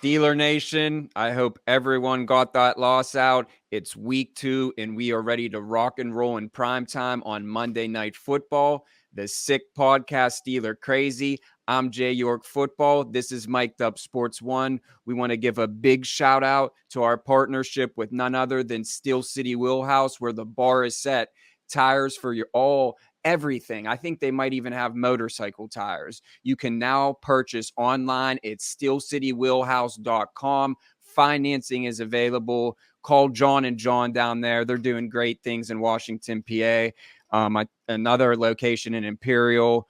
Steeler Nation, I hope everyone got that loss out. It's week 2, and we are ready to rock and roll in prime time on Monday Night Football. The Sick Podcast, Steeler Crazy. I'm Jay York Football. This is Mic'd Up Sports One. We want to give a big shout out to our partnership with none other than City Wheelhouse, where the bar is set. Tires for everything. I think they might even have motorcycle tires. You can now purchase online at steelcitywheelhouse.com. Financing is available. Call John and John down there. They're doing great things in Washington, PA. Another location in Imperial.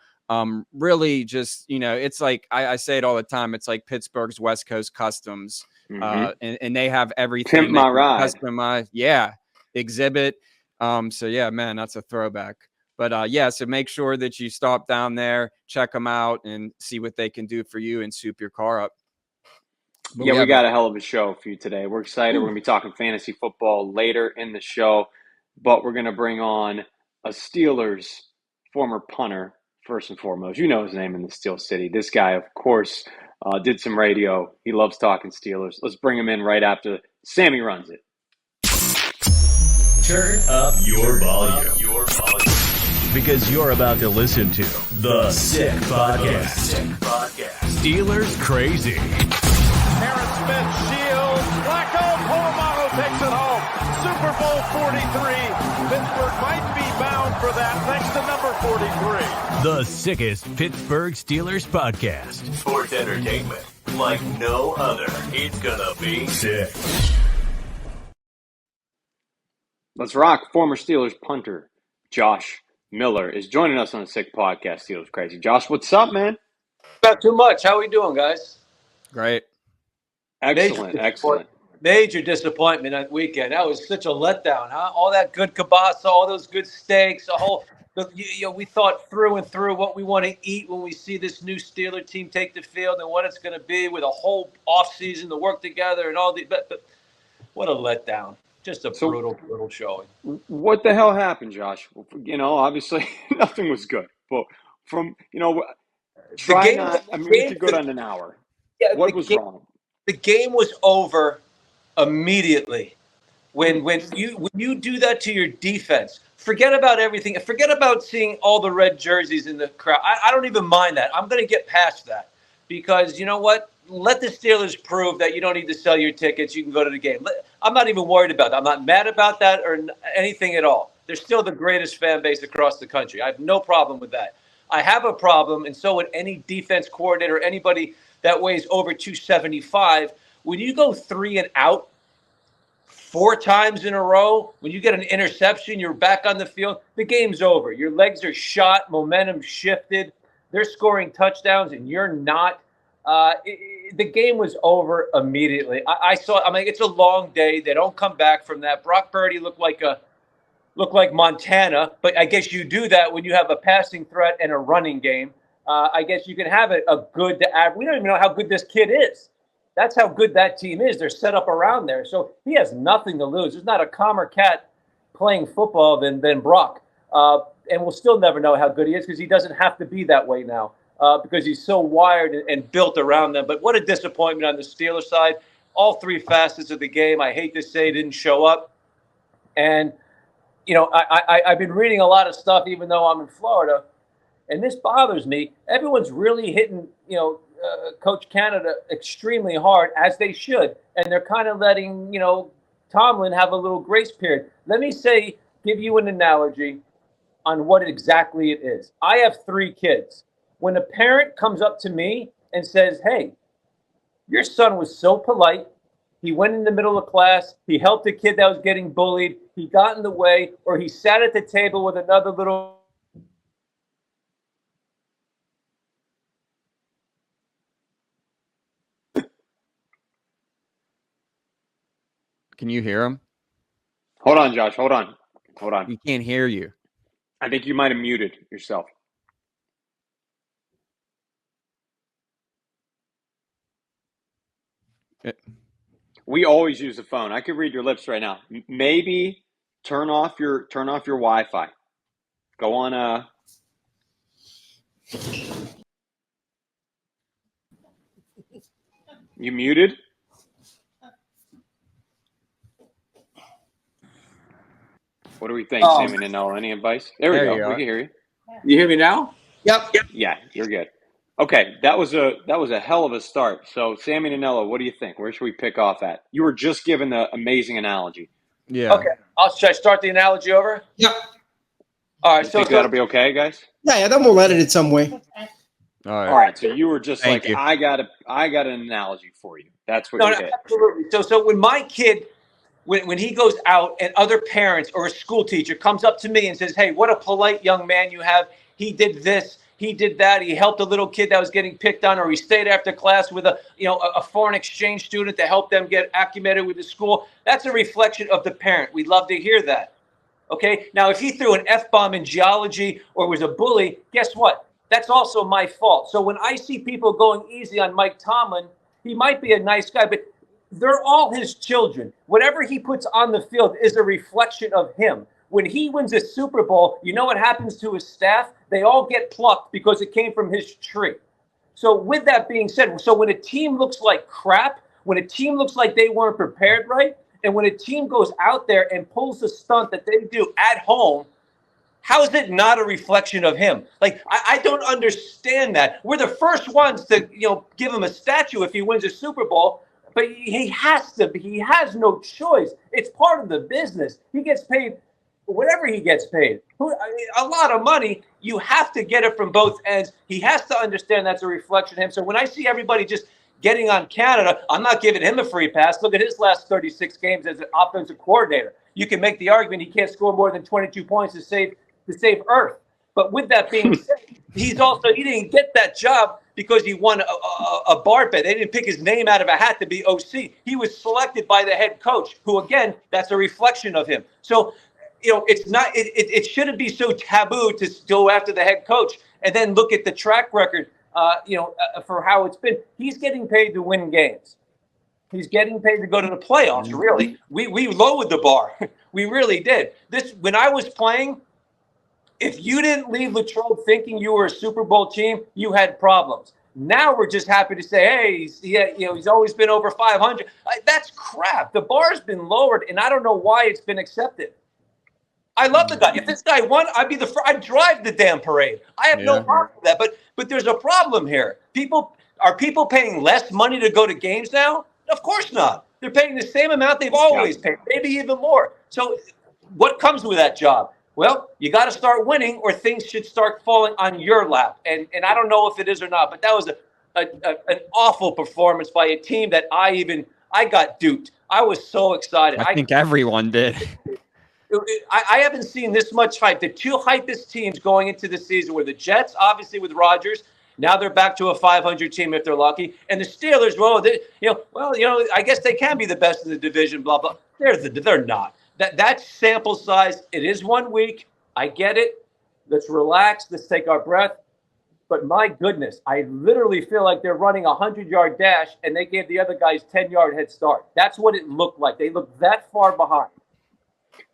Really just, it's like, I say it all the time. It's like Pittsburgh's West Coast Customs. And they have everything. Pimp my ride. Customize. Yeah. Exhibit. So yeah, man, that's a throwback. But so make sure that you stop down there, check them out, and see what they can do for you and soup your car up. But we got a hell of a show for you today. We're excited. We're going to be talking fantasy football later in the show, but we're going to bring on a Steelers former punter, first and foremost. You know his name in the Steel City. This guy, of course, did some radio. He loves talking Steelers. Let's bring him in right after Sammy runs it. Turn up your volume. Because you're about to listen to The Sick Podcast. Steelers Crazy. Harris Smith shields. Flacco, Polamalu takes it home. Super Bowl 43. Pittsburgh might be bound for that thanks to number 43. The sickest Pittsburgh Steelers podcast. Sports entertainment like no other. It's gonna be sick. Let's rock. Former Steelers punter Josh Miller is joining us on the Sick Podcast, Steelers Crazy. Josh, what's up, man? Not too much. How are we doing, guys? Great. Excellent. Major disappointment that weekend. That was such a letdown, huh? All that good kielbasa, all those good steaks, we thought through and through what we want to eat when we see this new Steeler team take the field and what it's going to be with a whole offseason to work together and all the. But what a letdown. Just a brutal showing. What the hell happened, Josh? Obviously nothing was good. But we could go down an hour. Yeah, what was wrong? The game was over immediately. When you do that to your defense, forget about everything. Forget about seeing all the red jerseys in the crowd. I don't even mind that. I'm going to get past that because you know what? Let the Steelers prove that you don't need to sell your tickets. You can go to the game. I'm not even worried about that. I'm not mad about that or anything at all. They're still the greatest fan base across the country. I have no problem with that. I have a problem, and so would any defense coordinator, anybody that weighs over 275. When you go 3 and out 4 times in a row, when you get an interception, you're back on the field, the game's over. Your legs are shot, momentum shifted. They're scoring touchdowns, and you're not. The game was over immediately. It's a long day. They don't come back from that. Brock Purdy looked like Montana, but I guess you do that when you have a passing threat and a running game. I guess you can have a good to average. We don't even know how good this kid is. That's how good that team is. They're set up around there. So he has nothing to lose. There's not a calmer cat playing football than Brock. And we'll still never know how good he is because he doesn't have to be that way now. Because he's so wired and built around them. But what a disappointment on the Steelers side. All 3 facets of the game, I hate to say, didn't show up. And, I've been reading a lot of stuff, even though I'm in Florida, and this bothers me. Everyone's really hitting, Coach Canada extremely hard, as they should. And they're kind of letting, Tomlin have a little grace period. Let me give you an analogy on what exactly it is. I have 3 kids. When a parent comes up to me and says, hey, your son was so polite. He went in the middle of class. He helped a kid that was getting bullied. He got in the way, or he sat at the table with another little. Can you hear him? Hold on, Josh. Hold on. He can't hear you. I think you might have muted yourself. We always use the phone. I could read your lips right now. Maybe turn off your Wi-Fi. Go on You muted? What do we think, Sammy Nanella? Any advice? There we go. We can hear you. You hear me now? Yep. Yeah, you're good. Okay, that was a hell of a start. So, Sammy Nanella, what do you think? Where should we pick off at? You were just given the amazing analogy. Yeah. Okay. Should I start the analogy over? Yep. All right. You think that'll be okay, guys? Yeah, that will let it in some way. All right. So you were just Thank like, you. I got an analogy for you. That's what you did. Absolutely. So when my kid, when he goes out and other parents or a school teacher comes up to me and says, hey, what a polite young man you have. He did this. He did that. He helped a little kid that was getting picked on, or he stayed after class with a foreign exchange student to help them get acclimated with the school. That's a reflection of the parent. We'd love to hear that. Okay. Now, if he threw an F-bomb in geology or was a bully, guess what? That's also my fault. So when I see people going easy on Mike Tomlin, he might be a nice guy, but they're all his children. Whatever he puts on the field is a reflection of him. When he wins a Super Bowl, you know what happens to his staff? They all get plucked because it came from his tree. So with that being said, so when a team looks like crap, when a team looks like they weren't prepared right, and when a team goes out there and pulls the stunt that they do at home, how is it not a reflection of him? Like, I don't understand that. We're the first ones to, give him a statue if he wins a Super Bowl, but he has to. He has no choice. It's part of the business. He gets paid whatever he gets paid. A lot of money. You have to get it from both ends. He has to understand that's a reflection of him. So when I see everybody just getting on Canada, I'm not giving him a free pass. Look at his last 36 games as an offensive coordinator. You can make the argument he can't score more than 22 points to save Earth. But with that being said, he didn't get that job because he won a bar bet. They didn't pick his name out of a hat to be OC. He was selected by the head coach, who, again, that's a reflection of him. So, it's not. It shouldn't be so taboo to go after the head coach and then look at the track record. For how it's been. He's getting paid to win games. He's getting paid to go to the playoffs. Really, we lowered the bar. We really did. When I was playing, if you didn't leave Latrobe thinking you were a Super Bowl team, you had problems. Now we're just happy to say, hey, he's always been over 500. That's crap. The bar's been lowered, and I don't know why it's been accepted. I love the guy. If this guy won, I'd drive the damn parade. I have no problem with that. But there's a problem here. Are people paying less money to go to games now? Of course not. They're paying the same amount they've always paid, maybe even more. So what comes with that job? Well, you got to start winning, or things should start falling on your lap. And I don't know if it is or not, but that was an awful performance by a team that I got duped. I was so excited. I think everyone did. I haven't seen this much hype. The two hypest teams going into the season were the Jets, obviously with Rodgers. Now they're back to a 500 team if they're lucky. And the Steelers, I guess they can be the best in the division, blah, blah. They're not. That sample size, it is 1 week. I get it. Let's relax. Let's take our breath. But my goodness, I literally feel like they're running a 100-yard dash and they gave the other guys 10-yard head start. That's what it looked like. They looked that far behind.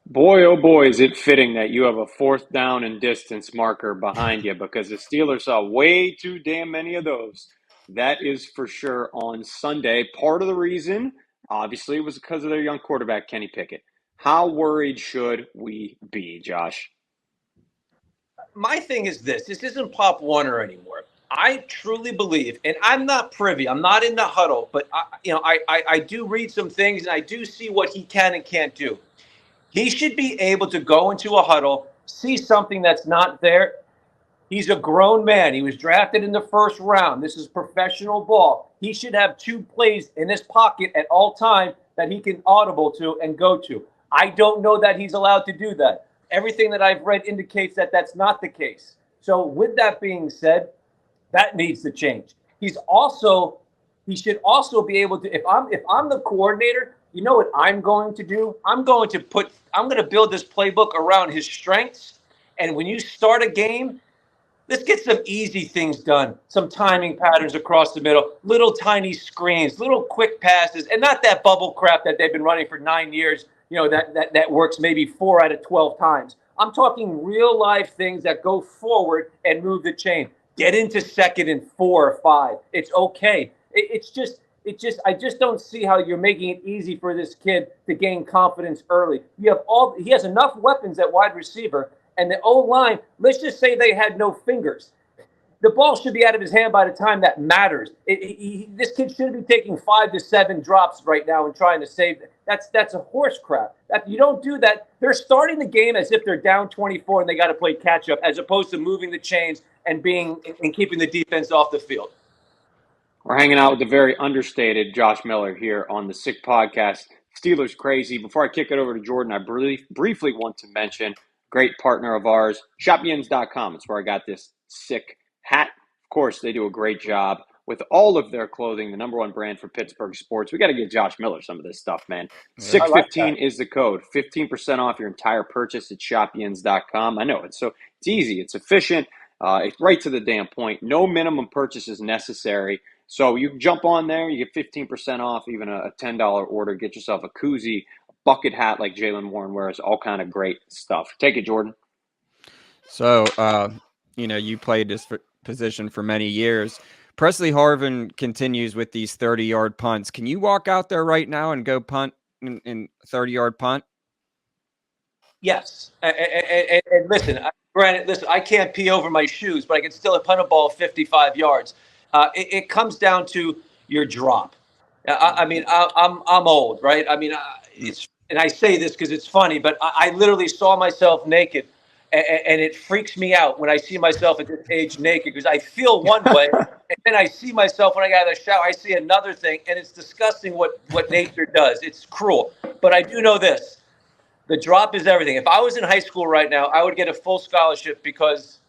Boy, oh boy, is it fitting that you have a 4th down and distance marker behind you, because the Steelers saw way too damn many of those. That is for sure on Sunday. Part of the reason, obviously, was because of their young quarterback, Kenny Pickett. How worried should we be, Josh? My thing is this isn't Pop Warner anymore. I truly believe, and I'm not privy, I'm not in the huddle, but I do read some things and I do see what he can and can't do. He should be able to go into a huddle, see something that's not there. He's a grown man. He was drafted in the 1st round. This is professional ball. He should have 2 plays in his pocket at all time that he can audible to and go to. I don't know that he's allowed to do that. Everything that I've read indicates that that's not the case. So with that being said, that needs to change. He should also be able to, if I'm the coordinator, you know what I'm going to do? I'm going to build this playbook around his strengths. And when you start a game, let's get some easy things done. Some timing patterns across the middle, little tiny screens, little quick passes, and not that bubble crap that they've been running for 9 years, that works maybe 4 out of 12 times. I'm talking real life things that go forward and move the chain. Get into 2nd and 4 or 5. It's okay. I just don't see how you're making it easy for this kid to gain confidence early. He has enough weapons at wide receiver, and the O-line, let's just say they had no fingers. The ball should be out of his hand by the time that matters. This kid shouldn't be taking 5 to 7 drops right now and trying to save it. That's a horse crap. You don't do that. They're starting the game as if they're down 24 and they got to play catch up, as opposed to moving the chains and keeping the defense off the field. We're hanging out with the very understated Josh Miller here on the Sick Podcast. Steelers Crazy. Before I kick it over to Jordan, I briefly want to mention great partner of ours, shopyens.com. It's where I got this sick hat. Of course, they do a great job with all of their clothing, the number one brand for Pittsburgh sports. We got to get Josh Miller some of this stuff, man. Sick15 is the code. 15% off your entire purchase at shopyens.com. I know it's easy. It's efficient. It's right to the damn point. No minimum purchase is necessary. So you jump on there, you get 15% off, even a $10 order. Get yourself a koozie, a bucket hat like Jaylen Warren wears, all kind of great stuff. Take it, Jordan. So, you played this position for many years. Presley Harvin continues with these 30-yard punts. Can you walk out there right now and go punt in 30-yard punt? Yes. And listen, I can't pee over my shoes, but I can still punt a ball 55 yards. It comes down to your drop. I'm old, right? And I say this because it's funny, but I literally saw myself naked, and it freaks me out when I see myself at this age naked, because I feel one way, and then I see myself when I get out of the shower, I see another thing, and it's disgusting what nature does. It's cruel. But I do know this. The drop is everything. If I was in high school right now, I would get a full scholarship because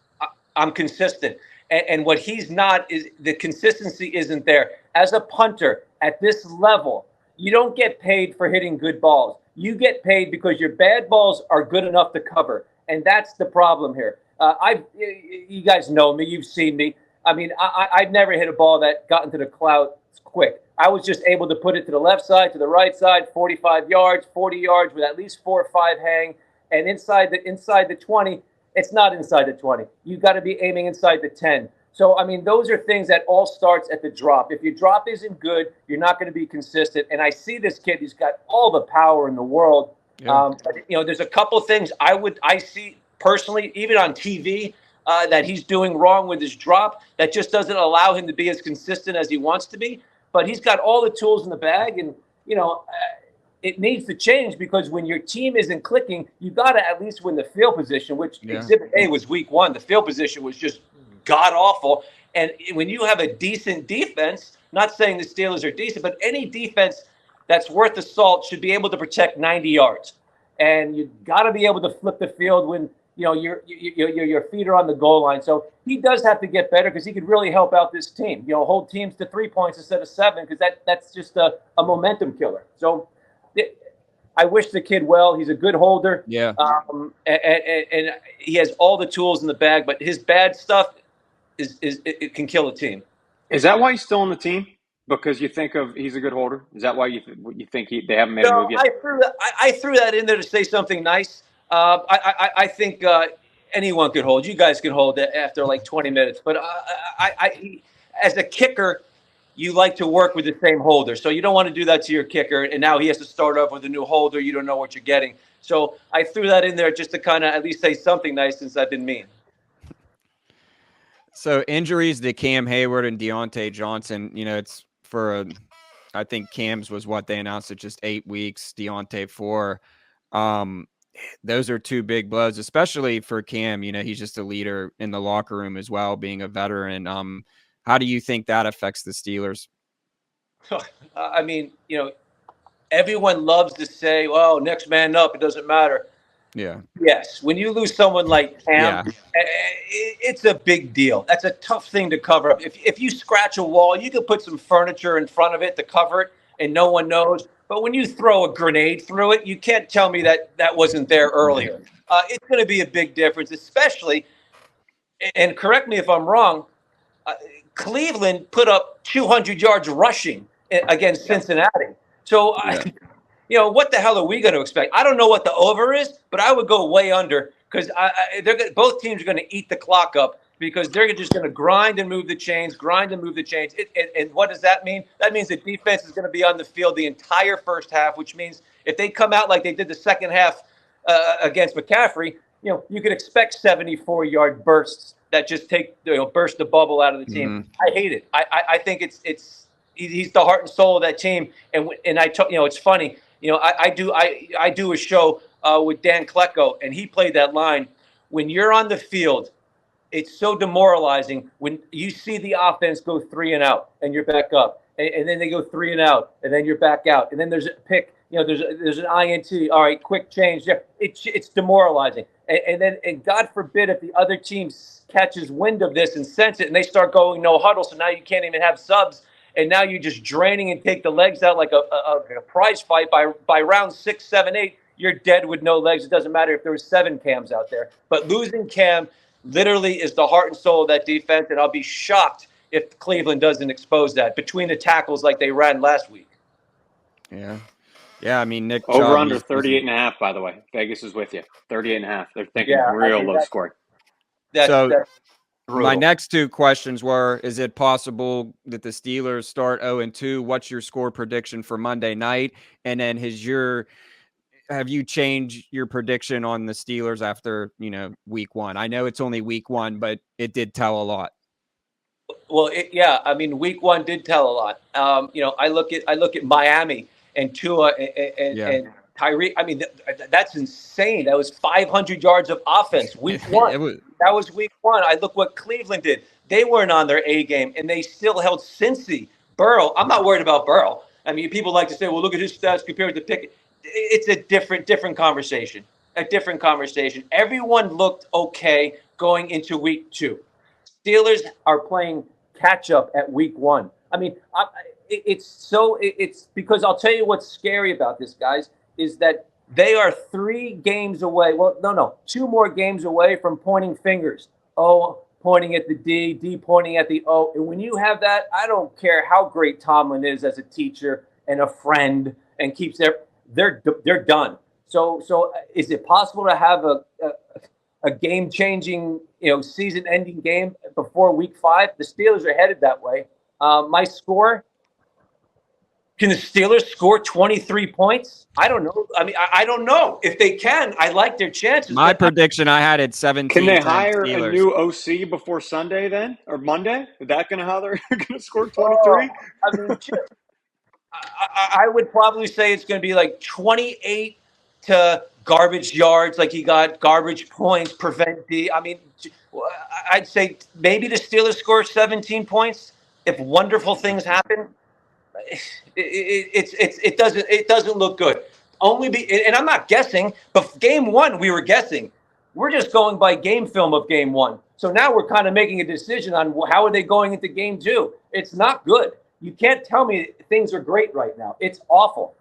I'm consistent. And what he's not is the consistency isn't there. As a punter at this level, you don't get paid for hitting good balls. You get paid because your bad balls are good enough to cover. And that's the problem here. You guys know me. You've seen me. I've never hit a ball that got into the clouds quick. I was just able to put it to the left side, to the right side, 45 yards, 40 yards with at least 4 or 5 hang. And inside the 20, it's not inside the 20. You've got to be aiming inside the 10. So, those are things that all starts at the drop. If your drop isn't good, you're not going to be consistent. And I see this kid, he's got all the power in the world. Yeah. There's a couple things I see personally, even on TV, that he's doing wrong with his drop that just doesn't allow him to be as consistent as he wants to be. But he's got all the tools in the bag, and, it needs to change, because when your team isn't clicking, you got to at least win the field position, which Exhibit A was week 1. The field position was just god-awful. And when you have a decent defense, not saying the Steelers are decent, but any defense that's worth the salt should be able to protect 90 yards. And you got to be able to flip the field when your feet are on the goal line. So he does have to get better, because he could really help out this team. Hold teams to 3 points instead of 7, because that's just a momentum killer. So I wish the kid well. He's a good holder. Yeah. And he has all the tools in the bag, but his bad stuff it can kill a team. Is that why he's still on the team? Because you think he's a good holder? Is that why you think they haven't made a move yet? I threw that in there to say something nice. I think anyone could hold. You guys can hold it after like 20 minutes. But I as a kicker, you like to work with the same holder. So you don't want to do that to your kicker. And now he has to start off with a new holder. You don't know what you're getting. So I threw that in there just to kind of at least say something nice, since I didn't mean. So injuries to Cam Hayward and Deontay Johnson, it's I think Cam's was what they announced at just 8 weeks, Deontay 4. Those are 2 big blows, especially for Cam. He's just a leader in the locker room as well, being a veteran. How do you think that affects the Steelers? Everyone loves to say, well, next man up, it doesn't matter. Yeah. Yes. When you lose someone like Cam, it's a big deal. That's a tough thing to cover up. If you scratch a wall, you can put some furniture in front of it to cover it, and no one knows. But when you throw a grenade through it, you can't tell me that wasn't there earlier. It's going to be a big difference, especially, and correct me if I'm wrong, Cleveland put up 200 yards rushing against Cincinnati. So, what the hell are we going to expect? I don't know what the over is, but I would go way under, because both teams are going to eat the clock up. because they're just going to grind and move the chains. And what does that mean? That means the defense is going to be on the field the entire first half, which means if they come out like they did the second half against McCaffrey, you could expect 74-yard bursts that just burst the bubble out of the team. Mm-hmm. I hate it. I think he's the heart and soul of that team. And it's funny. I do a show with Dan Klecko, and he played that line. When you're on the field, it's so demoralizing when you see the offense go 3 and out, and you're back up, and then they go 3 and out, and then you're back out, and then there's a pick. There's an INT. All right, quick change there. It's demoralizing, and God forbid if the other team catches wind of this and sense it, and they start going no huddle. So now you can't even have subs, and now you're just draining and take the legs out like a prize fight. By round 6, 7, 8, you're dead with no legs. It doesn't matter if there was 7 Cams out there, but losing Cam literally is the heart and soul of that defense, and I'll be shocked if Cleveland doesn't expose that between the tackles like they ran last week. Yeah, I mean, Nick over Chubb, under 38.5, by the way. Vegas is with you. 38.5. They're thinking low scoring. My next 2 questions were, is it possible that the Steelers start 0-2? What's your score prediction for Monday night? And then have you changed your prediction on the Steelers after, week 1? I know it's only week 1, but it did tell a lot. Well, week 1 did tell a lot. I look at Miami and Tua and Tyree. I mean, that's insane. That was 500 yards of offense. Week 1. That was week 1. I look what Cleveland did. They weren't on their A game, and they still held Cincy. Burrow. I'm not worried about Burrow. I mean, people like to say, well, look at his stats compared to Pickett. It's a different conversation. Everyone looked okay going into week 2. Steelers are playing catch up at week 1. I mean, it's because I'll tell you what's scary about this, guys, is that they are 3 games away. Well, no, 2 more games away from pointing fingers. O pointing at the D pointing at the O. And when you have that, I don't care how great Tomlin is as a teacher and a friend and keeps they're done. So is it possible to have a game-changing, season-ending game before week 5? The Steelers are headed that way. My score, can the Steelers score 23 points? I don't know. I mean, I don't know. If they can, I like their chances. My prediction, I had it 17. Can they hire Steelers. A new OC before Sunday then? Or Monday? Is that going to how they're going to score 23? I mean, I would probably say it's going to be like 28 to garbage yards, like he got garbage points, prevent D. I mean, I'd say maybe the Steelers score 17 points if wonderful things happen. It doesn't look good. And I'm not guessing, but game 1 we were guessing. We're just going by game film of game 1. So now we're kind of making a decision on how are they going into game 2. It's not good. You can't tell me things are great right now. It's awful.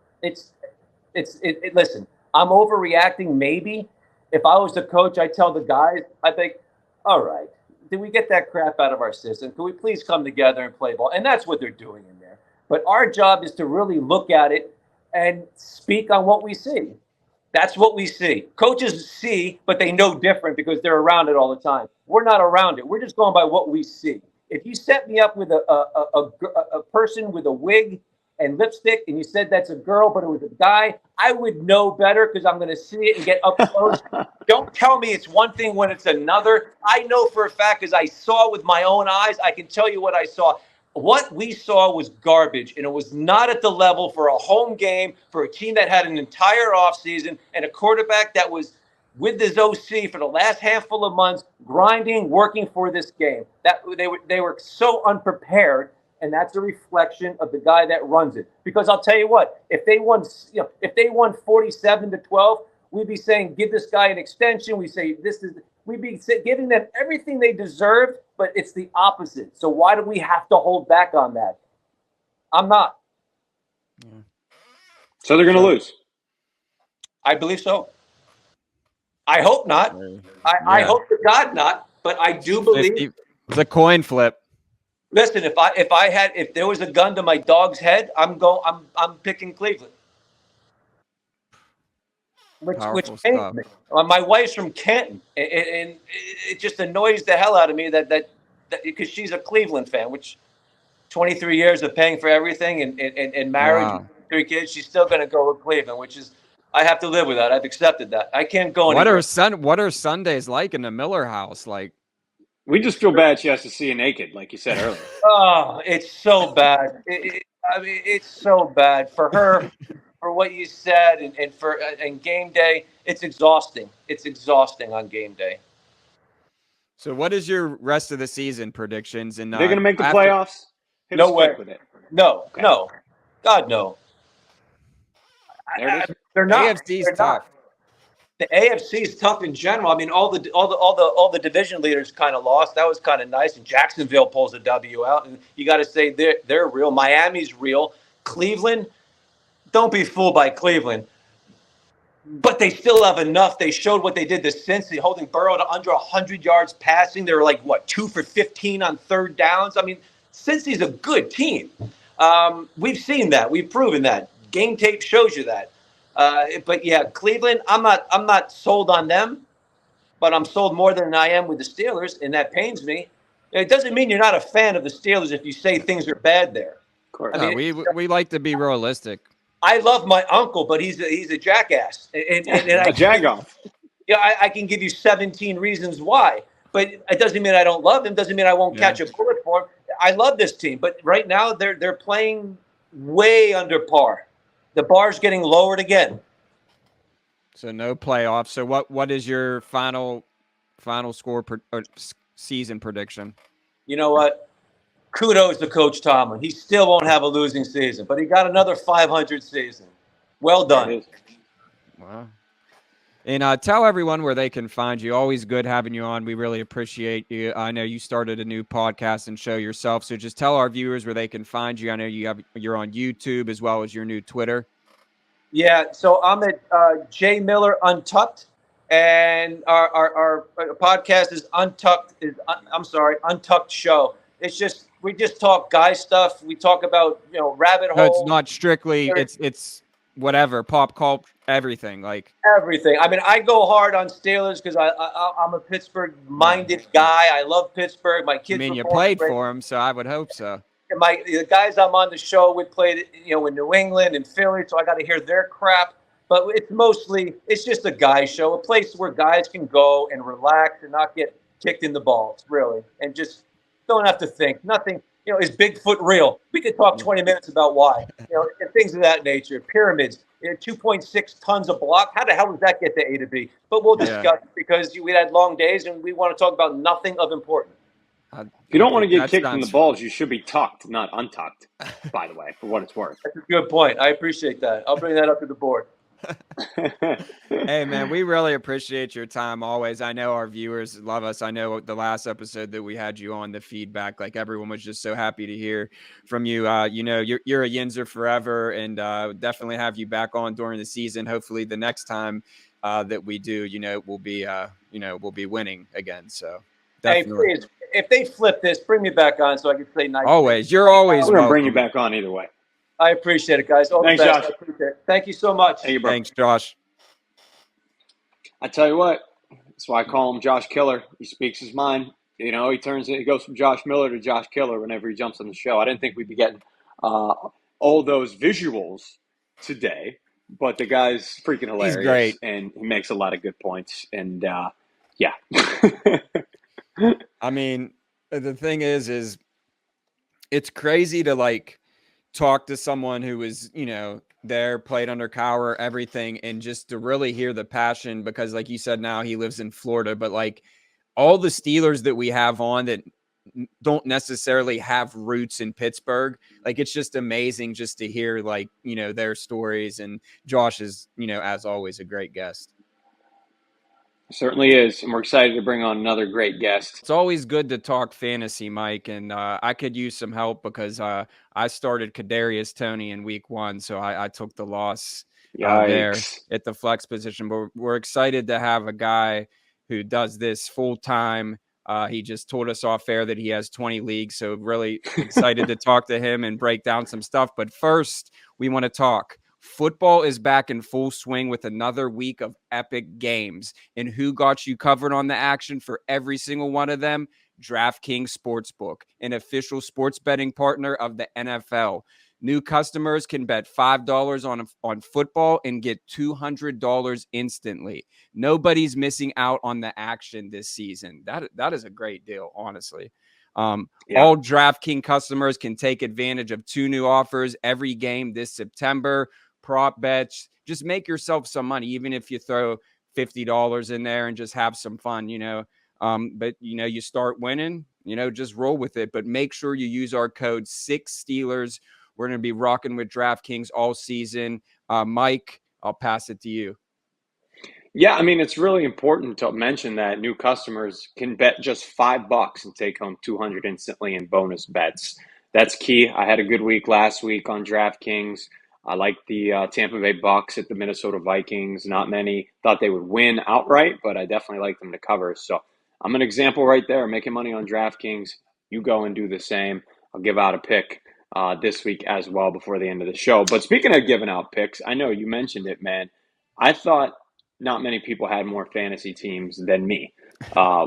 Listen, I'm overreacting. Maybe if I was the coach, I'd tell the guys, I think, all right, did we get that crap out of our system? Can we please come together and play ball? And that's what they're doing in there. But our job is to really look at it and speak on what we see. That's what we see. Coaches see, but they know different because they're around it all the time. We're not around it. We're just going by what we see. If you set me up with a person with a wig and lipstick and you said that's a girl, but it was a guy, I would know better because I'm going to see it and get up close. Don't tell me it's one thing when it's another. I know for a fact because I saw with my own eyes. I can tell you what I saw. What we saw was garbage, and it was not at the level for a home game for a team that had an entire offseason and a quarterback that was with his OC for the last handful of months, grinding, working for this game. That they were so unprepared, and that's a reflection of the guy that runs it. Because I'll tell you what, if they won 47-12, we'd be saying give this guy an extension. We'd be giving them everything they deserved, but it's the opposite. So why do we have to hold back on that? I'm not. So they're going to lose. I believe so. I hope not. I hope to God not, but I do believe it's a coin flip. Listen, if there was a gun to my dog's head, I'm picking Cleveland. which Powerful pains stuff. me. My wife's from Canton, and it just annoys the hell out of me that because she's a Cleveland fan, which 23 years of paying for everything and marriage, Wow. and 3 kids, she's still going to go with Cleveland, which is I have to live with that. I've accepted that. I can't go anywhere. What are Sundays like in the Miller house? Like, We just feel bad she has to see you naked, like you said earlier. Oh, it's so bad. I mean, it's so bad for her, for what you said, and for and game day. It's exhausting. It's exhausting on game day. so what is your rest of the season predictions? And They're going to make the after, playoffs. Hit No us way. quick with it. No, Okay. no, God, no. There it is. They're not. AFC's They're tough. not. The AFC is tough in general. I mean, all the division leaders kind of lost. That was kind of nice. And Jacksonville pulls a W out, and you got to say they're real. Miami's real. Cleveland, don't be fooled by Cleveland. But they still have enough. They showed what they did to Cincy, holding Burrow to under 100 yards passing. They were like, 2 for 15 on third downs? I mean, Cincy's a good team. We've seen that. We've proven that. Game tape shows you that. But yeah, Cleveland, I'm not sold on them, but I'm sold more than I am with the Steelers, and that pains me. It doesn't mean you're not a fan of the Steelers if you say things are bad there. Of course. I mean, we like to be realistic. I love my uncle, but he's a jackass, and A jagoff. I can give you 17 reasons why, but it doesn't mean I don't love him. Doesn't mean I won't catch a bullet for him. I love this team, but right now they're playing way under par. The bar's getting lowered again. So no playoffs. So what is your final score or season prediction? You know what? Kudos to Coach Tomlin. He still won't have a losing season, but he got another 500 season. Well done. Wow. And tell everyone where they can find you. Always good having you on. We really appreciate you. I know you started a new podcast and show yourself, so just tell our viewers where they can find you. I know you're on YouTube as well as your new Twitter. Yeah, so I'm at J Miller Untucked, and our podcast is Untucked. Untucked Show. It's just we just talk guy stuff. We talk about rabbit hole. No, it's not strictly. It's whatever pop culture, everything like everything. I mean, I go hard on Steelers because I'm a Pittsburgh-minded guy. I love Pittsburgh. My kids. I mean, you played for them, so I would hope so. And the guys I'm on the show with played, in New England and Philly, so I got to hear their crap. But it's just a guy show, a place where guys can go and relax and not get kicked in the balls, really, and just don't have to think. Nothing, is Bigfoot real? We could talk 20 minutes about why, and things of that nature. Pyramids, 2.6 tons of block. How the hell does that get to A to B? But we'll discuss it because we had long days and we want to talk about nothing of importance. If you don't want to get kicked in the balls, you should be tucked, not untucked, by the way, for what it's worth. That's a good point. I appreciate that. I'll bring that up to the board. Hey, man, we really appreciate your time always. I know our viewers love us. I know the last episode that we had you on, the feedback, like everyone was just so happy to hear from you. You're a Yinzer forever, and definitely have you back on during the season. Hopefully the next time that we do, we'll be winning again. So definitely. Hey, please, if they flip this, bring me back on so I can say nice. Always. You're always We're going to bring welcome. you back on either way. I appreciate it, guys. All Thanks, the best. Josh. I appreciate it. Thank you so much. Hey, bro. Thanks, Josh. I tell you what, that's why I call him Josh Killer. He speaks his mind. He goes from Josh Miller to Josh Killer whenever he jumps on the show. I didn't think we'd be getting all those visuals today, but the guy's freaking hilarious. He's great. And he makes a lot of good points. And, yeah. I mean, the thing is it's crazy to talk to someone who was, there, played under Cowher, everything, and just to really hear the passion because like you said, now he lives in Florida, but all the Steelers that we have on that don't necessarily have roots in Pittsburgh, it's just amazing just to hear their stories. And Josh is, as always, a great guest. Certainly is, and we're excited to bring on another great guest. It's always good to talk fantasy, Mike, and I could use some help because I started Kadarius Toney in week 1, so I took the loss there at the flex position. But we're excited to have a guy who does this full time. He just told us off air that he has 20 leagues, so really excited to talk to him and break down some stuff. But first, we want to talk football is back in full swing with another week of epic games. And who got you covered on the action for every single one of them? DraftKings Sportsbook, an official sports betting partner of the NFL. New customers can bet $5 on football and get $200 instantly. Nobody's missing out on the action this season. That is a great deal, honestly. All DraftKings customers can take advantage of 2 new offers every game this September. Prop bets. Just make yourself some money, even if you throw $50 in there and just have some fun, But, you start winning, just roll with it. But make sure you use our code 6Steelers. We're going to be rocking with DraftKings all season. Mike, I'll pass it to you. Yeah, I mean, it's really important to mention that new customers can bet just $5 and take home $200 instantly in bonus bets. That's key. I had a good week last week on DraftKings. I liked the Tampa Bay Bucks at the Minnesota Vikings. Not many thought they would win outright, but I definitely liked them to cover. So I'm an example right there, making money on DraftKings. You go and do the same. I'll give out a pick this week as well before the end of the show. But speaking of giving out picks, I know you mentioned it, man. I thought not many people had more fantasy teams than me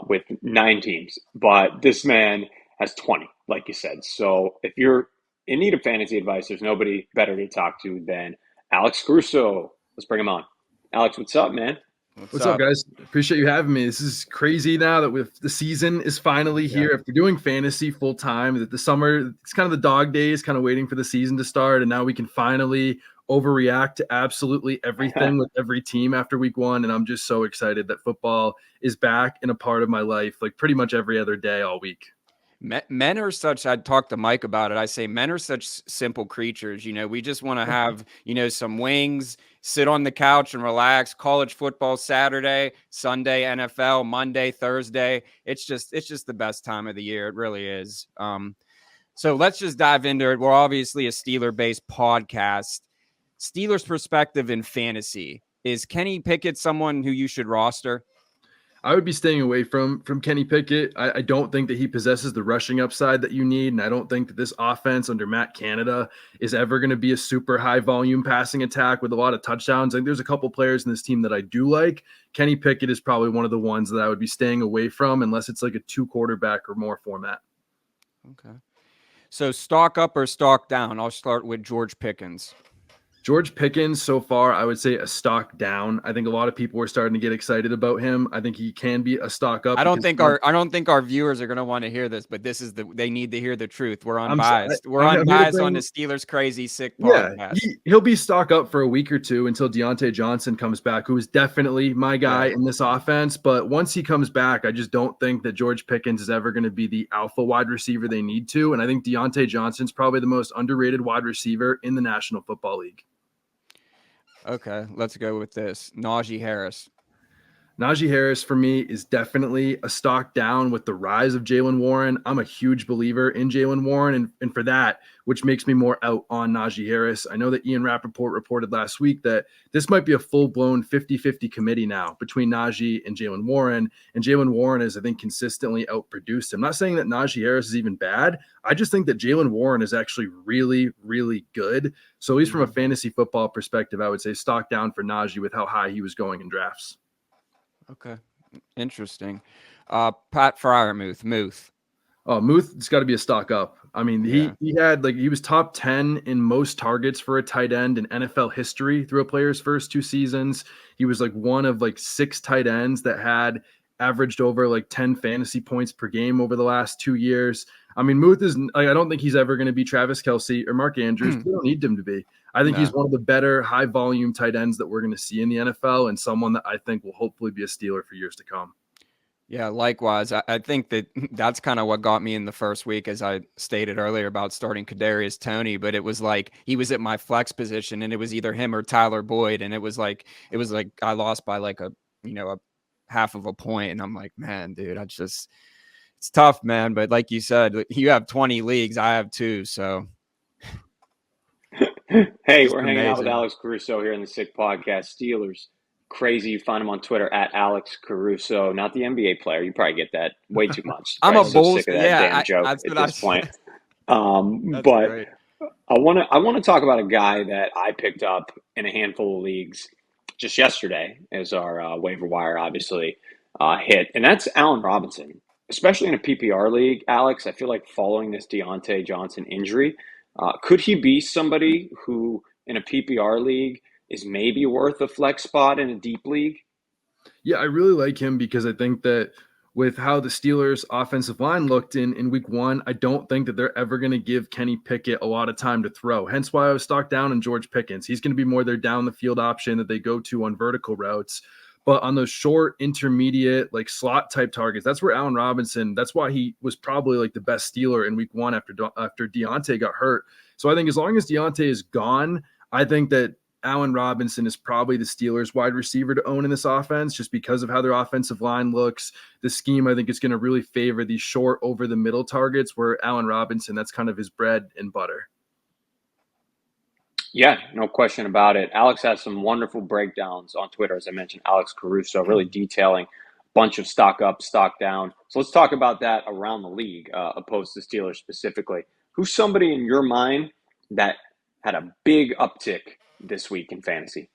with 9 teams. But this man has 20, like you said. So if you're in need of fantasy advice, there's nobody better to talk to than Alex Caruso. Let's bring him on. Alex, what's up, man? What's up, guys? Appreciate you having me. This is crazy now that the season is finally here. After doing fantasy full time, that the summer, it's kind of the dog days, kind of waiting for the season to start. And now we can finally overreact to absolutely everything with every team after week 1. And I'm just so excited that football is back in a part of my life, like pretty much every other day all week. Men are such, I talked to Mike about it. I say men are such simple creatures. We just want to have, some wings, sit on the couch and relax. College football Saturday, Sunday, NFL, Monday, Thursday. It's just the best time of the year. It really is. So let's just dive into it. We're obviously a Steeler-based podcast. Steelers' perspective in fantasy. Is Kenny Pickett someone who you should roster? I would be staying away from Kenny Pickett. I don't think that he possesses the rushing upside that you need, and I don't think that this offense under Matt Canada is ever going to be a super high volume passing attack with a lot of touchdowns. I think there's a couple players in this team that I do like. Kenny Pickett is probably one of the ones that I would be staying away from unless it's like a 2 quarterback or more format. Okay. So stock up or stock down? I'll start with George Pickens. George Pickens, so far, I would say a stock down. I think a lot of people are starting to get excited about him. I think he can be a stock up. I don't think our viewers are going to want to hear this, but they need to hear the truth. We're unbiased. We're unbiased on the Steelers Crazy Sick podcast. He'll be stock up for a week or two until Deontay Johnson comes back, who is definitely my guy in this offense. But once he comes back, I just don't think that George Pickens is ever going to be the alpha wide receiver they need to. And I think Deontay Johnson's probably the most underrated wide receiver in the National Football League. Okay, let's go with this. Najee Harris. Najee Harris, for me, is definitely a stock down with the rise of Jaylen Warren. I'm a huge believer in Jaylen Warren, and for that, which makes me more out on Najee Harris. I know that Ian Rappaport reported last week that this might be a full-blown 50-50 committee now between Najee and Jaylen Warren, and Jaylen Warren has, I think, consistently outproduced him. I'm not saying that Najee Harris is even bad. I just think that Jaylen Warren is actually really, really good. So at least from a fantasy football perspective, I would say stock down for Najee with how high he was going in drafts. Okay. Interesting. Pat Freiermuth. Oh, Muth, it's got to be a stock up. I mean, he was top 10 in most targets for a tight end in NFL history through a player's first 2 seasons. He was like one of 6 tight ends that had averaged over 10 fantasy points per game over the last 2 years. I mean, Muth is, I don't think he's ever going to be Travis Kelce or Mark Andrews. We don't need him to be. I think he's one of the better high volume tight ends that we're going to see in the NFL, and someone that I think will hopefully be a Steeler for years to come. Yeah, likewise. I think that's kind of what got me in the first week, as I stated earlier about starting Kadarius Toney. But it was like he was at my flex position, and it was either him or Tyler Boyd, and it was like I lost by a half of a point, and I'm like, man, dude, it's tough, man. But like you said, you have 20 leagues, I have 2, so. Hey, we're hanging out with Alex Caruso here in the Sick Podcast. Steelers Crazy. You find him on Twitter at Alex Caruso, not the NBA player. You probably get that way too much. I'm a so Bulls. sick of that damn joke at this point. But great. I want to talk about a guy that I picked up in a handful of leagues just yesterday as our waiver wire obviously hit, and that's Allen Robinson, especially in a PPR league. Alex, I feel like following this Deontay Johnson injury, could he be somebody who in a PPR league is maybe worth a flex spot in a deep league? Yeah, I really like him because I think that with how the Steelers' offensive line looked in week one, I don't think that they're ever going to give Kenny Pickett a lot of time to throw. Hence why I was stocked down on George Pickens. He's going to be more their down the field option that they go to on vertical routes. But on those short, intermediate, like slot type targets, that's where Allen Robinson, that's why he was probably like the best Steeler in week one after Deontay got hurt. So I think as long as Deontay is gone, I think that Allen Robinson is probably the Steelers' wide receiver to own in this offense just because of how their offensive line looks. The scheme, I think, is going to really favor these short over the middle targets where Allen Robinson, that's kind of his bread and butter. Yeah, no question about it. Alex has some wonderful breakdowns on Twitter, as I mentioned, Alex Caruso, really detailing a bunch of stock up, stock down. So let's talk about that around the league, opposed to Steelers specifically. Who's somebody in your mind that had a big uptick this week in fantasy?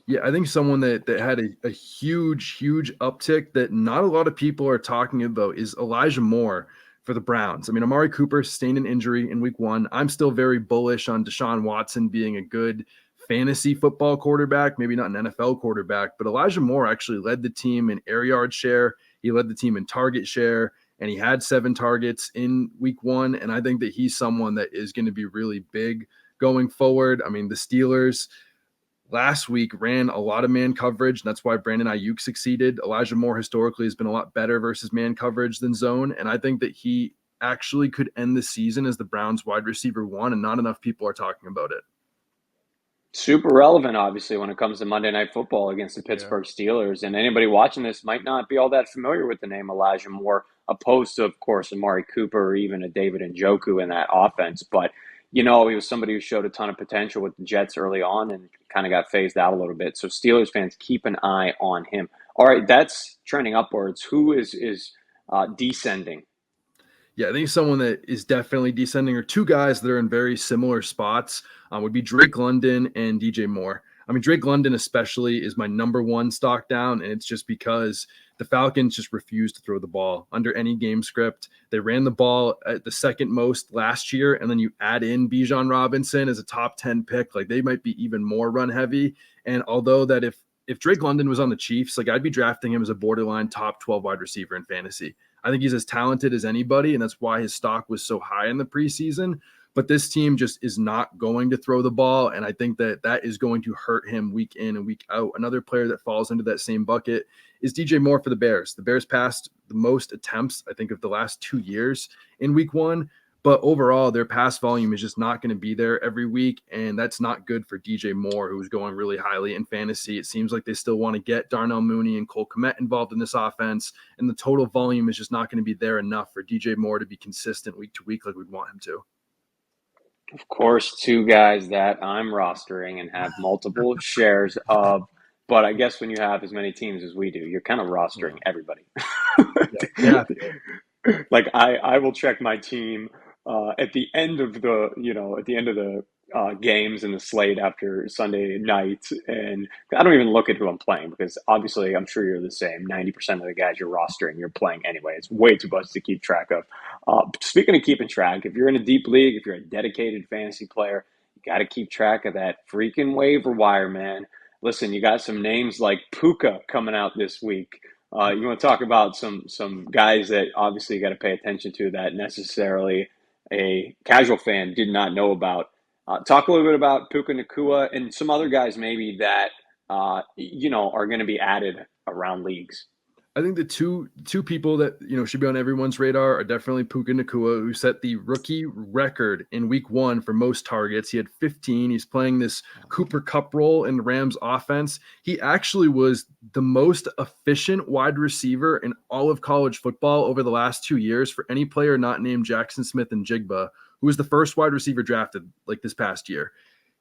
Yeah, I think someone that had a huge uptick that not a lot of people are talking about is Elijah Moore for the Browns. I mean, Amari Cooper sustained an injury in week one. I'm still very bullish on Deshaun Watson being a good fantasy football quarterback, maybe not an NFL quarterback, but Elijah Moore actually led the team in air yard share. He led the team in target share, and he had 7 targets in week one. And I think that he's someone that is going to be really big going forward. I mean, the Steelers last week ran a lot of man coverage. And that's why Brandon Ayuk succeeded. Elijah Moore historically has been a lot better versus man coverage than zone. And I think that he actually could end the season as the Browns wide receiver 1, and not enough people are talking about it. Super relevant, obviously, when it comes to Monday Night Football against the Pittsburgh Steelers. And anybody watching this might not be all that familiar with the name Elijah Moore, opposed to, of course, Amari Cooper or even a David Njoku in that offense. But, you know, he was somebody who showed a ton of potential with the Jets early on and kind of got phased out a little bit. So Steelers fans, keep an eye on him. All right, that's trending upwards. Who is descending? Yeah, I think someone that is definitely descending, or two guys that are in very similar spots, would be Drake London and DJ Moore. I mean, Drake London especially is my number one stock down, and it's just because the Falcons just refused to throw the ball under any game script. They ran the ball at the second most last year, and then you add in Bijan Robinson as a top 10 pick, like they might be even more run heavy. And although that if Drake London was on the Chiefs, like I'd be drafting him as a borderline top 12 wide receiver in fantasy. I think he's as talented as anybody, and that's why his stock was so high in the preseason. But this team just is not going to throw the ball, and I think that that is going to hurt him week in and week out. Another player that falls into that same bucket is DJ Moore for the Bears. The Bears passed the most attempts, I think, of the last 2 years in week one. But overall, their pass volume is just not going to be there every week, and that's not good for DJ Moore, who's going really highly in fantasy. It seems like they still want to get Darnell Mooney and Cole Kmet involved in this offense, and the total volume is just not going to be there enough for DJ Moore to be consistent week to week like we'd want him to. Of course, two guys that I'm rostering and have multiple shares of. But I guess when you have as many teams as we do, you're kind of rostering everybody. Yeah. Like I will check my team at the end of the games in the slate after Sunday night, and I don't even look at who I'm playing because obviously I'm sure you're the same. 90% of the guys you're rostering, you're playing anyway. It's way too much to keep track of. Speaking of keeping track, if you're in a deep league, if you're a dedicated fantasy player, you got to keep track of that freaking waiver wire, man. Listen, you got some names like Puka coming out this week. You want to talk about some guys that obviously you got to pay attention to that necessarily a casual fan did not know about. Talk a little bit about Puka Nacua and some other guys maybe that are going to be added around leagues. I think the two people that should be on everyone's radar are definitely Puka Nacua, who set the rookie record in week one for most targets. He had 15. He's playing this Cooper Kupp role in the Rams offense. He actually was the most efficient wide receiver in all of college football over the last 2 years for any player not named Jackson Smith and Jigba, who was the first wide receiver drafted like this past year.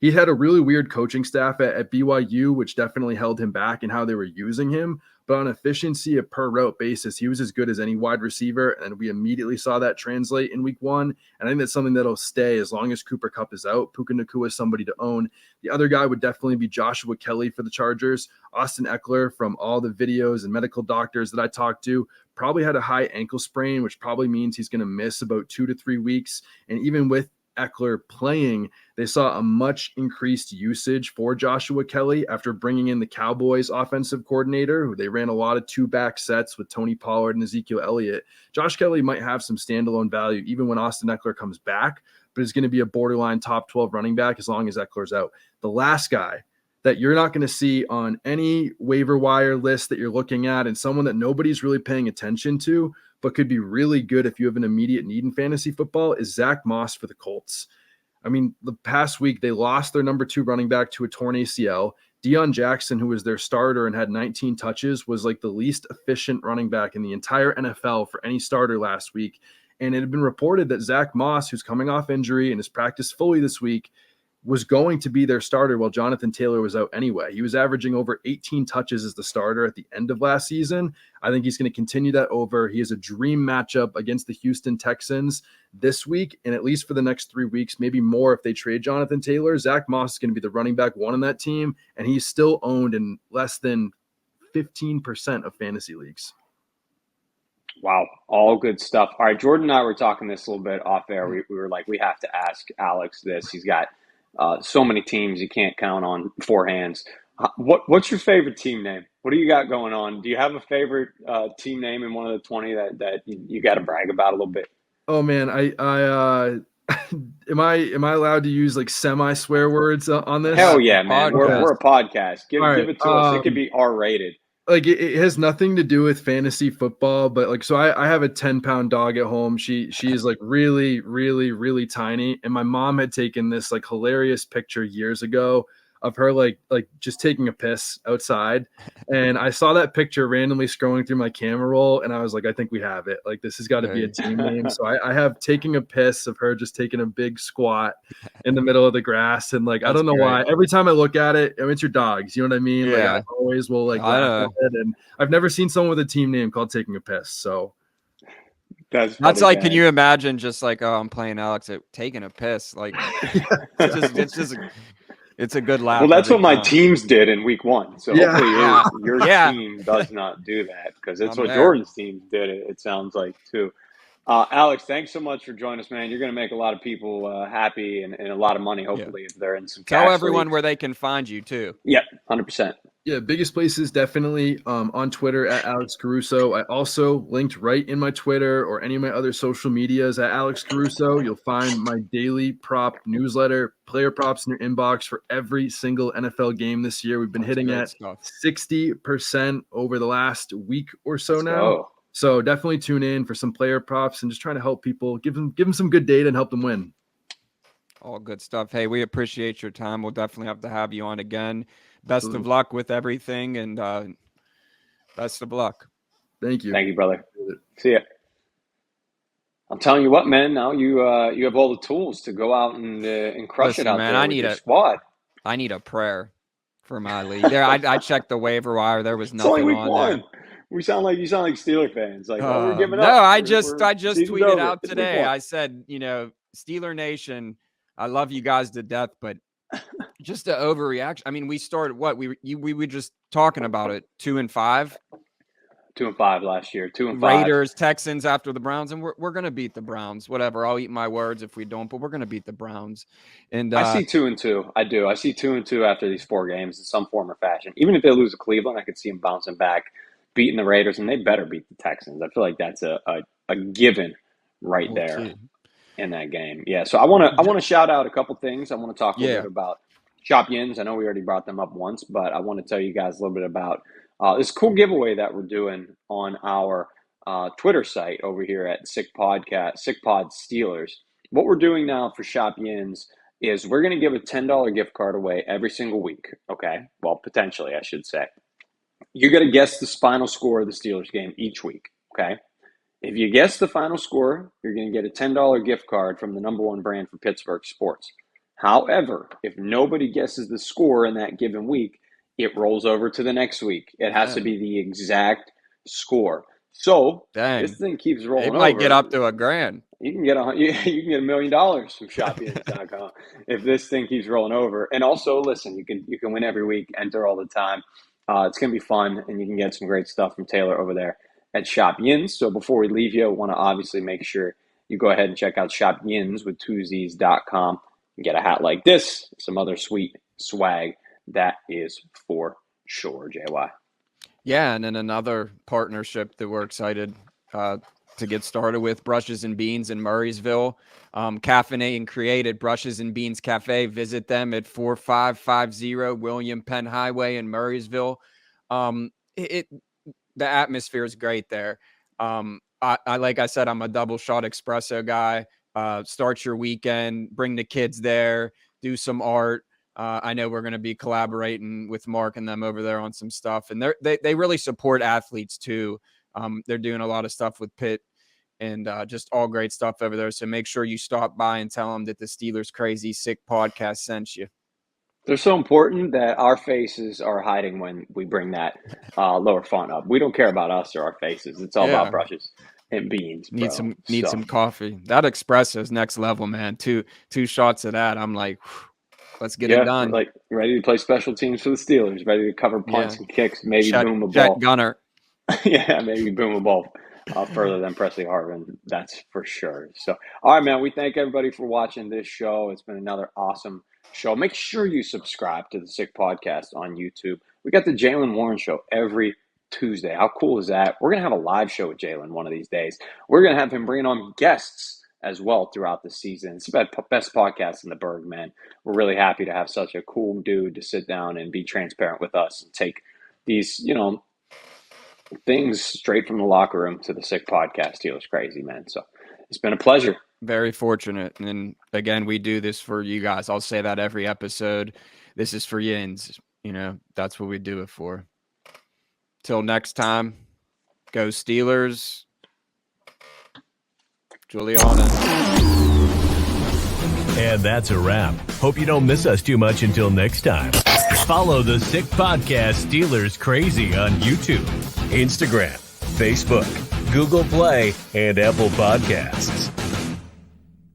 He had a really weird coaching staff at BYU, which definitely held him back in how they were using him. but on efficiency, a per route basis, he was as good as any wide receiver. And we immediately saw that translate in week 1. And I think that's something that'll stay as long as Cooper Kupp is out. Puka Nacua is somebody to own. The other guy would definitely be Joshua Kelly for the Chargers. Austin Eckler, from all the videos and medical doctors that I talked to, probably had a high ankle sprain, which probably means he's going to miss about 2 to 3 weeks. And even with Eckler playing, they saw a much increased usage for Joshua Kelly after bringing in the Cowboys offensive coordinator, who they ran a lot of 2-back sets with Tony Pollard and Ezekiel Elliott. Josh Kelly might have some standalone value even when Austin Eckler comes back, but is going to be a borderline top 12 running back as long as Eckler's out. The last guy that you're not going to see on any waiver wire list that you're looking at, and someone that nobody's really paying attention to, but could be really good if you have an immediate need in fantasy football, is Zach Moss for the Colts. I mean, the past week, they lost their number 2 running back to a torn ACL. Deion Jackson, who was their starter and had 19 touches, was like the least efficient running back in the entire NFL for any starter last week. And it had been reported that Zach Moss, who's coming off injury and has practiced fully this week, was going to be their starter while Jonathan Taylor was out anyway. He was averaging over 18 touches as the starter at the end of last season. I think he's going to continue that over. He has a dream matchup against the Houston Texans this week, and at least for the next 3 weeks, maybe more if they trade Jonathan Taylor. Zach Moss is going to be the running back 1 on that team, and he's still owned in less than 15% of fantasy leagues. Wow, all good stuff. All right, Jordan and I were talking this a little bit off air. We were like, we have to ask Alex this. He's got so many teams you can't count on 4 hands. What's your favorite team name? What do you got going on? Do you have a favorite team name in one of the 20 that you got to brag about a little bit? Oh man, I am I allowed to use like semi swear words on this? Hell yeah, man. We're a podcast. Give it to us. It could be R-rated. Like it has nothing to do with fantasy football, but like, so I have a 10-pound dog at home. She is like really, really, really tiny. And my mom had taken this like hilarious picture years ago of her like just taking a piss outside. And I saw that picture randomly scrolling through my camera roll, and I was like, I think we have it. Like, this has got to be a team name. So I have taking a piss of her just taking a big squat in the middle of the grass. And like, I don't know why. Every time I look at it, I mean, it's your dogs. You know what I mean? Yeah. Like, I always will like laugh at it. And I've never seen someone with a team name called Taking a Piss. So that's like, can you imagine just like, oh, I'm playing Alex at taking a piss? Like, it's a good laugh. Well, that's what my teams did in week 1. So hopefully your team does not do that, because it's what Jordan's team did, it sounds like, too. Alex, thanks so much for joining us, man. You're going to make a lot of people happy and a lot of money, hopefully, if they're in some cash. Tell everyone where they can find you, too. Yep, 100%. Yeah, biggest places definitely on Twitter at Alex Caruso. I also linked right in my Twitter or any of my other social medias at Alex Caruso. You'll find my daily prop newsletter, player props in your inbox for every single NFL game this year. We've been hitting at 60% over the last week or so now. So definitely tune in for some player props and just trying to help people, give them some good data and help them win. All good stuff. Hey, we appreciate your time. We'll definitely have to have you on again. Best of luck with everything, and best of luck. Thank you. Thank you, brother. See ya. I'm telling you what, man. Now you have all the tools to go out and crush it out there with your squad. I need a prayer for my league. There, I checked the waiver wire. There was nothing week on 1. there. You sound like Steeler fans. Like, we're giving up. No, I just tweeted out it's today. I said, Steeler Nation, I love you guys to death, but just the overreaction. I mean, we started we were just talking about it. 2-5. 2-5 last year. 2-5. Raiders, Texans after the Browns, and we're gonna beat the Browns. Whatever. I'll eat my words if we don't, but we're gonna beat the Browns. And I see 2-2. I do. I see 2-2 after these 4 games in some form or fashion. Even if they lose to Cleveland, I could see them bouncing back, beating the Raiders, and they better beat the Texans. I feel like that's a given right there in that game. Yeah. So I want to shout out a couple things. I want to talk a little bit about Shop Yins. I know we already brought them up once, but I want to tell you guys a little bit about this cool giveaway that we're doing on our Twitter site over here at Sick Pod Steelers. What we're doing now for Shop Yins is we're going to give a $10 gift card away every single week. Okay. Well, potentially, I should say. You're going to guess the final score of the Steelers game each week. Okay. If you guess the final score, you're going to get a $10 gift card from the #1 brand for Pittsburgh sports. However, if nobody guesses the score in that given week, it rolls over to the next week. It has to be the exact score. So this thing keeps rolling over. It might get up to $1,000. You can get $1 million from shopyins.com if this thing keeps rolling over. And also, listen, you can win every week, enter all the time. It's going to be fun, and you can get some great stuff from Taylor over there at Shop Yins. So before we leave you, I want to obviously make sure you go ahead and check out Shop Yins with 2Zs.com and get a hat like this, some other sweet swag. That is for sure, JY. Yeah, and then another partnership that we're excited to get started with, Brushes and Beans in Murraysville. Caffeinate and created Brushes and Beans Cafe. Visit them at 4550 William Penn Highway in Murraysville. The atmosphere is great there. I like I said, I'm a double shot espresso guy. Start your weekend, bring the kids there, do some art. I know we're going to be collaborating with Mark and them over there on some stuff, and they really support athletes too. They're doing a lot of stuff with Pitt and just all great stuff over there. So make sure you stop by and tell them that the Steelers Crazy Sick podcast sent you. They're so important that our faces are hiding when we bring that lower font up. We don't care about us or our faces. It's all about Brushes and Beans. Need some coffee. That espresso is next level, man. Two shots of that. I'm like, let's get it done. Like ready to play special teams for the Steelers, ready to cover punts and kicks, maybe boom a ball. Gunner. Yeah, maybe boom a ball further than Presley Harvin. That's for sure. So, all right, man, we thank everybody for watching this show. It's been another awesome show. Make sure you subscribe to the Sick Podcast on YouTube. We got the Jaylen Warren Show every Tuesday. How cool is that? We're going to have a live show with Jaylen one of these days. We're going to have him bringing on guests as well throughout the season. It's the best podcast in the Berg, man. We're really happy to have such a cool dude to sit down and be transparent with us and take these, things straight from the locker room to the Sick Podcast. Steelers Crazy, man. So it's been a pleasure. Very fortunate. And again, we do this for you guys. I'll say that every episode. This is for Yins. That's what we do it for. Till next time, go Steelers. Juliana. And that's a wrap. Hope you don't miss us too much until next time. Follow the Sick Podcast Steelers Crazy on YouTube, Instagram, Facebook, Google Play, and Apple Podcasts.